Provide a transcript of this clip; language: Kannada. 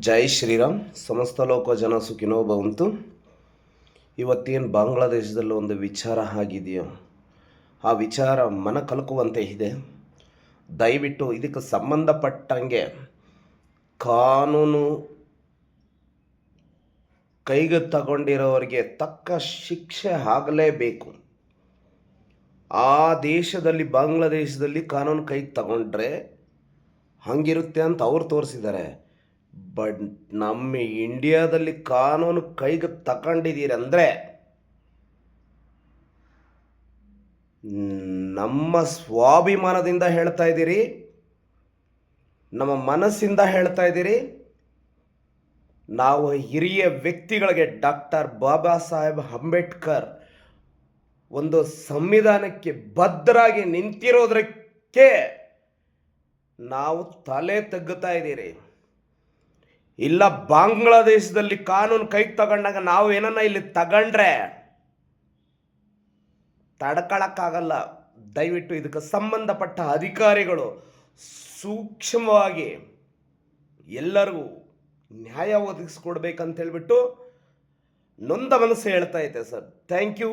ಜೈ ಶ್ರೀರಾಮ್. ಸಮಸ್ತ ಲೋಕ ಜನ ಸುಖಿನೋ ಭವಂತು. ಇವತ್ತೇನು ಬಾಂಗ್ಲಾದೇಶದಲ್ಲಿ ಒಂದು ವಿಚಾರ ಆಗಿದೆಯೋ ಆ ವಿಚಾರ ಮನ ಕಲಕುವಂತೆ ಇದೆ. ದಯವಿಟ್ಟು ಇದಕ್ಕೆ ಸಂಬಂಧಪಟ್ಟಂಗೆ ಕಾನೂನು ಕೈಗೆ ತಗೊಂಡಿರೋರಿಗೆ ತಕ್ಕ ಶಿಕ್ಷೆ ಆಗಲೇಬೇಕು. ಆ ದೇಶದಲ್ಲಿ ಬಾಂಗ್ಲಾದೇಶದಲ್ಲಿ ಕಾನೂನು ಕೈಗೆ ತಗೊಂಡ್ರೆ ಹಂಗಿರುತ್ತೆ ಅಂತ ಅವ್ರು ತೋರಿಸಿದ್ದಾರೆ. ಬಟ್ ನಮ್ಮ ಇಂಡಿಯಾದಲ್ಲಿ ಕಾನೂನು ಕೈಗೆ ತಗೊಂಡಿದ್ದೀರಿ ಅಂದರೆ ನಮ್ಮ ಸ್ವಾಭಿಮಾನದಿಂದ ಹೇಳ್ತಾ ಇದ್ದೀರಿ, ನಮ್ಮ ಮನಸ್ಸಿಂದ ಹೇಳ್ತಾ ಇದ್ದೀರಿ. ನಾವು ಹಿರಿಯ ವ್ಯಕ್ತಿಗಳಿಗೆ ಡಾಕ್ಟರ್ ಬಾಬಾ ಸಾಹೇಬ್ ಅಂಬೇಡ್ಕರ್ ಒಂದು ಸಂವಿಧಾನಕ್ಕೆ ಬದ್ಧರಾಗಿ ನಿಂತಿರೋದಕ್ಕೆ ನಾವು ತಲೆ ತಗ್ಗುತ್ತಾ ಇದ್ದೀರಿ. ಇಲ್ಲ ಬಾಂಗ್ಲಾದೇಶದಲ್ಲಿ ಕಾನೂನು ಕೈಗೆ ತಗೊಂಡಾಗ ನಾವು ಏನನ್ನ ಇಲ್ಲಿ ತಗೊಂಡ್ರೆ ತಡ್ಕೊಳಕ್ಕಾಗಲ್ಲ. ದಯವಿಟ್ಟು ಇದಕ್ಕೆ ಸಂಬಂಧಪಟ್ಟ ಅಧಿಕಾರಿಗಳು ಸೂಕ್ಷ್ಮವಾಗಿ ಎಲ್ಲರಿಗೂ ನ್ಯಾಯ ಒದಗಿಸ್ಕೊಡ್ಬೇಕಂತ ಹೇಳ್ಬಿಟ್ಟು ನೊಂದ ಮನಸ್ಸು ಹೇಳ್ತಾ ಐತೆ ಸರ್. Thank you.